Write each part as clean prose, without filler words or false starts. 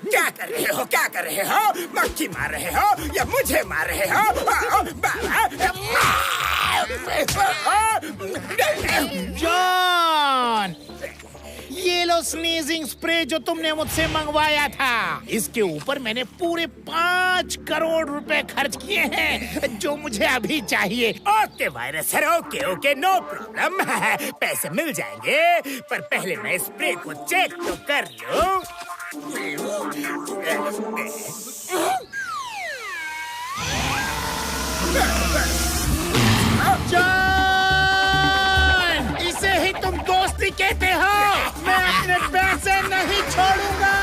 क्या कर रहे हो? क्या कर रहे हो? मक्खी मार रहे हो या मुझे मार रहे हो? जॉन, ये लो स्नीजिंग स्प्रे जो तुमने मुझसे मंगवाया था। इसके ऊपर मैंने पूरे 5 करोड़ रुपए खर्च किए हैं, जो मुझे अभी चाहिए। Okay virus sir, okay okay, no problem. पैसे मिल जाएंगे, पर पहले मैं स्प्रे को चेक तो कर लूं। जॉन, इसे ही तुम दोस्ती कहते हो? मैं अपने पैसे नहीं छोड़ूंगा।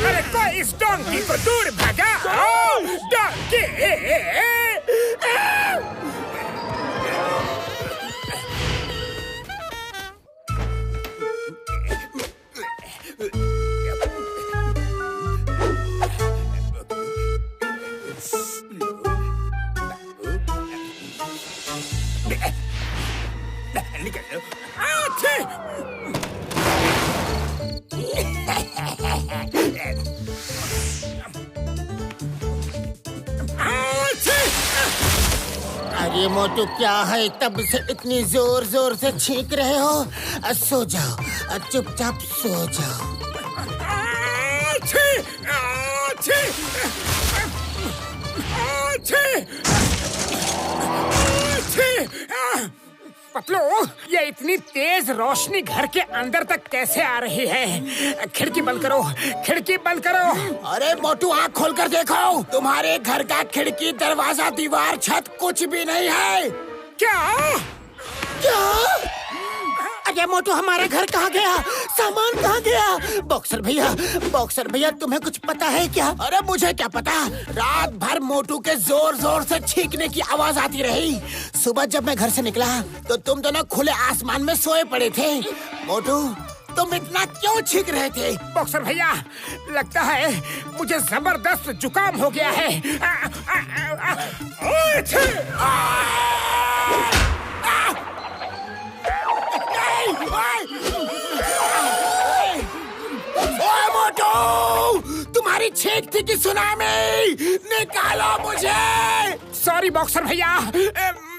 अरे कोई इस डोंकी को दूर भगाओ। डोंकी! निकल लो। अरे मोटू, क्या है तब से इतनी जोर जोर से छींक रहे हो? सो जाओ, चुपचाप सो जाओ। पतलू, ये इतनी तेज रोशनी घर के अंदर तक कैसे आ रही है? खिड़की बंद करो, खिड़की बंद करो। अरे मोटू, आँख खोलकर देखो। तुम्हारे घर का खिड़की, दरवाजा, दीवार, छत कुछ भी नहीं है। क्या? क्या? अरे मोटू, हमारा घर कहाँ गया? सामान कहाँ गया? बॉक्सर भैया, तुम्हें कुछ पता है क्या? अरे मुझे क्या पता। रात भर मोटू के जोर जोर से छींकने की आवाज आती रही। सुबह जब मैं घर से निकला तो तुम दोनों खुले आसमान में सोए पड़े थे। मोटू, तुम इतना क्यों छींक रहे थे? बॉक्सर भैया, लगता है मुझे जबरदस्त जुकाम हो गया है। ओए मोटू, तुम्हारी छींक थी कि सुनामी? निकालो मुझे। सॉरी बॉक्सर भैया,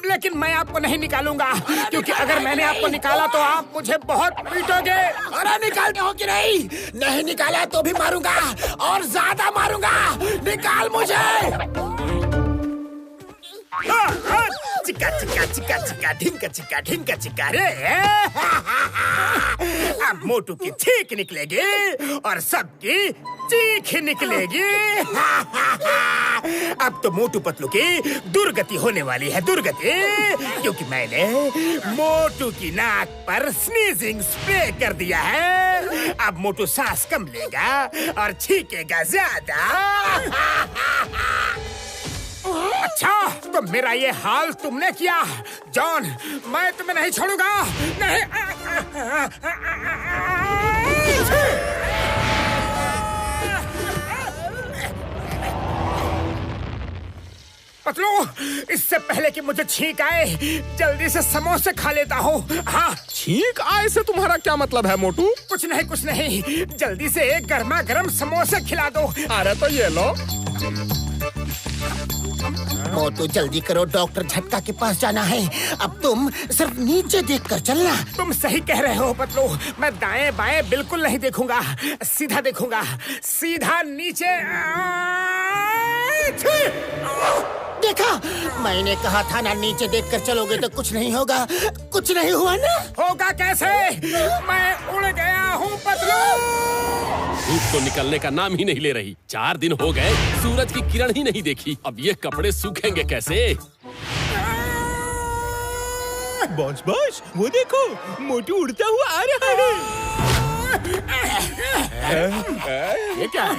लेकिन मैं आपको नहीं निकालूंगा, क्योंकि अगर मैंने आपको निकाला तो आप मुझे बहुत पीटोगे। अरे निकालते हो कि नहीं? नहीं निकाला तो भी मारूंगा, और ज्यादा मारूंगा। निकाल मुझे। चिका चिका चिका चिका ढिंका चिका ढिंका चिका रे। अब मोटू की छींक निकलेगी और सबकी चीख निकलेगी। अब तो मोटू पतलू की दुर्गति होने वाली है, दुर्गति, क्योंकि मैंने मोटू की नाक पर स्नीजिंग स्प्रे कर दिया है। अब मोटू सांस कम लेगा और छींकेगा ज्यादा। अच्छा, तो मेरा ये हाल तुमने किया। जॉन, मैं तुम्हें नहीं छोड़ूंगा। नहीं। पतलू, इससे पहले कि मुझे छींक आए, जल्दी से समोसे खा लेता हूँ। हाँ। छींक आए से तुम्हारा क्या मतलब है मोटू? कुछ नहीं, जल्दी से एक गर्मा गर्म समोसे खिला दो। अरे तो ये लो। मोटू जल्दी करो, डॉक्टर झटका के पास जाना है। अब तुम सिर्फ नीचे देखकर चलना। तुम सही कह रहे हो पतलू, मैं दाएं बाएं बिल्कुल नहीं देखूंगा, सीधा देखूंगा, सीधा नीचे। देखा, मैंने कहा था ना, नीचे देखकर चलोगे तो कुछ नहीं होगा। कुछ नहीं हुआ ना? होगा कैसे? मैं उड़ गया हूँ पतलू। धूप तो निकलने का नाम ही नहीं ले रही। 4 दिन हो गए, सूरज की किरण ही नहीं देखी। अब ये कपड़े सूखेंगे कैसे? बॉस, वो देखो, मोटू उड़ता हुआ आ रहा है। ये क्या है?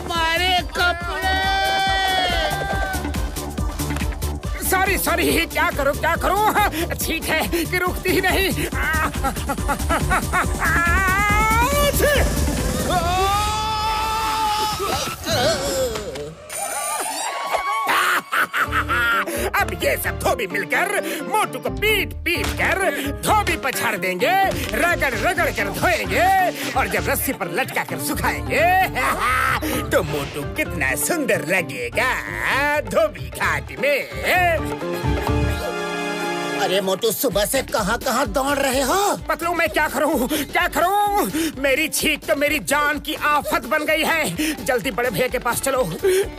हमारे कपड़े। सॉरी, क्या करूं? ठीक है कि रुकती ही नहीं। अब ये सब धोबी मिलकर मोटू को पीट पीट कर धोबी पर छाड़ देंगे, रगड़ रगड़ कर धोएंगे और जब रस्सी पर लटका कर सुखाएंगे तो मोटू कितना सुंदर लगेगा धोबी घाट में। अरे मोटू, सुबह से कहाँ दौड़ रहे हो? पतलू, मैं क्या करूं? मेरी छींक तो मेरी जान की आफत बन गई है। जल्दी बड़े भैया के पास चलो,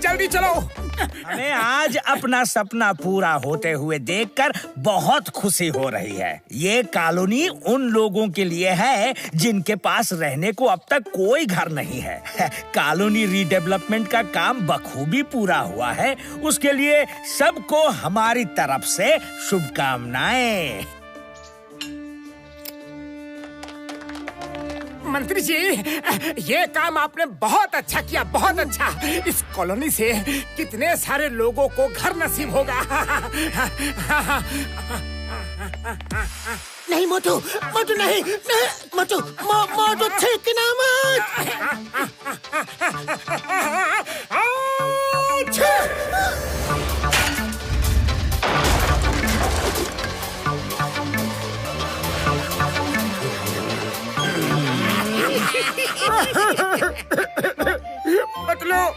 जल्दी चलो। हमें आज अपना सपना पूरा होते हुए देखकर बहुत खुशी हो रही है। ये कॉलोनी उन लोगों के लिए है जिनके पास रहने को अब तक कोई घर नहीं है। कॉलोनी रीडेवलपमेंट का काम बखूबी पूरा हुआ है, उसके लिए सबको हमारी तरफ से शुभकामनाएं। मंत्री जी, ये काम आपने बहुत अच्छा किया, बहुत अच्छा। इस कॉलोनी से कितने सारे लोगों को घर नसीब होगा। नहीं मोटू, नहीं, मोटू छींकना मतलब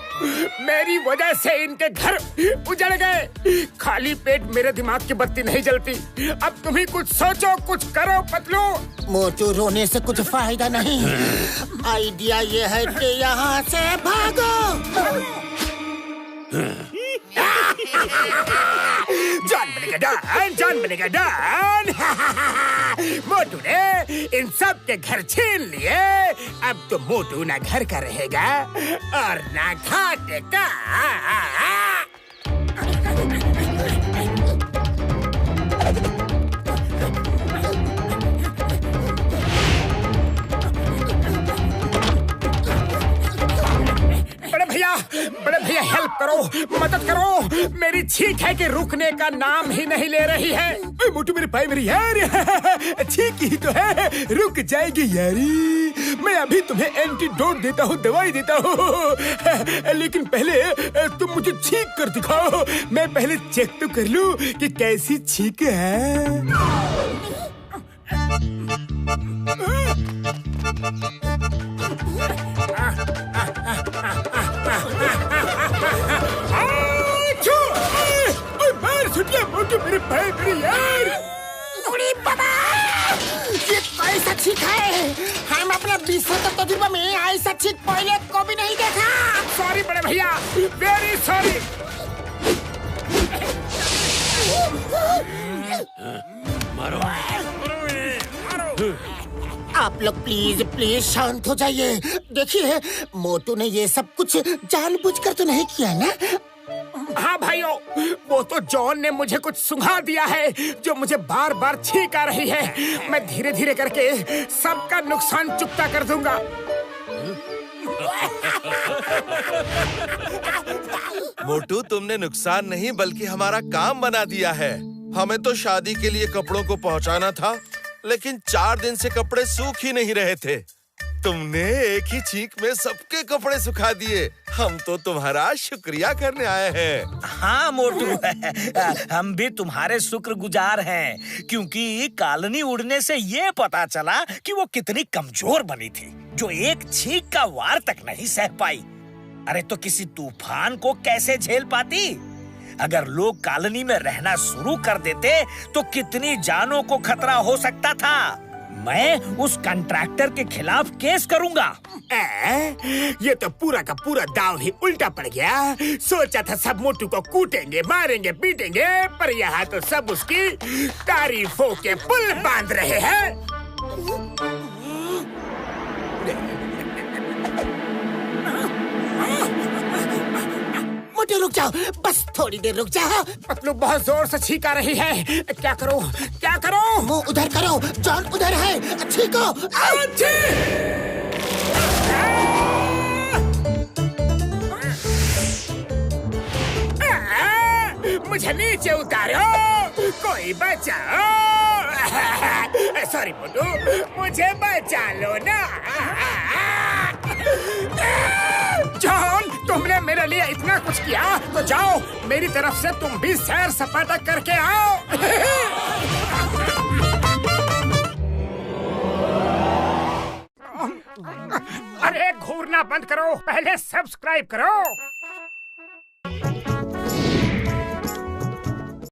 मेरी वजह से इनके घर उजड़ गए। खाली पेट मेरे दिमाग की बत्ती नहीं जलती। अब तुम ही कुछ सोचो, कुछ करो पतलू। मोटू, रोने से कुछ फायदा नहीं। आइडिया ये है कि यहाँ से भागो। जान बनेगा डॉन। मोटू ने इन सब के घर छीन लिए। अब तो मोटू ना घर का रहेगा और ना घाटे का। बड़े भैया हेल्प करो, मदद करो। मेरी छींक है कि रुकने का नाम ही नहीं ले रही है। मोटू मेरे भाई, मेरी यार छींक ही तो है, रुक जाएगी यारी। मैं अभी तुम्हें एंटीडोट देता हूँ, दवाई देता हूँ, लेकिन पहले तुम मुझे छींक कर दिखाओ। मैं पहले चेक तो कर लूँ कि कैसी छींक है। मोटू मेरे भाई, मेरी यार। ये कैसा छींक है? हम अपने 20 साल का तजुर्बा में ऐसा छींक पहले कभी नहीं देखा। सॉरी बड़े भैया, वेरी सॉरी। मारो। आप लोग प्लीज शांत हो जाइए। देखिए, मोटू ने ये सब कुछ जानबूझकर तो नहीं किया ना? हाँ भाइयों, वो तो जॉन ने मुझे कुछ सुंघा दिया है जो मुझे बार बार छींक आ रही है। मैं धीरे धीरे करके सबका नुकसान चुकता कर दूंगा। मोटू, तुमने नुकसान नहीं बल्कि हमारा काम बना दिया है। हमें तो शादी के लिए कपड़ों को पहुंचाना था, लेकिन 4 दिन से कपड़े सूख ही नहीं रहे थे। तुमने एक ही छींक में सबके कपड़े सुखा दिए। हम तो तुम्हारा शुक्रिया करने आए हैं। हाँ मोटू, हम भी तुम्हारे शुक्रगुजार हैं, क्योंकि कॉलोनी उड़ने से ये पता चला कि वो कितनी कमजोर बनी थी, जो एक छींक का वार तक नहीं सह पाई। अरे तो किसी तूफान को कैसे झेल पाती? अगर लोग कॉलोनी में रहना शुरू कर देते तो कितनी जानों को खतरा हो सकता था। मैं उस कॉन्ट्रैक्टर के खिलाफ केस करूंगा। ये तो पूरा का पूरा दाव ही उल्टा पड़ गया। सोचा था सब मोटू को कूटेंगे, मारेंगे, पीटेंगे, पर यहाँ तो सब उसकी तारीफों के पुल बांध रहे हैं। मोटू रुक जाओ, बस थोड़ी देर रुक जाओ। पतलू बहुत जोर से छींका रही है। क्या करो, क्या करो? मुंह उधर करो, जॉन उधर है। छींको। मुझे नीचे उतारो, कोई बचाओ। सॉरी मोटू, मुझे बचा लो ना। जॉन, तुमने मेरे लिए इतना कुछ किया तो जाओ, मेरी तरफ से तुम भी सैर सपाटा करके आओ। अरे घूरना बंद करो, पहले सब्सक्राइब करो।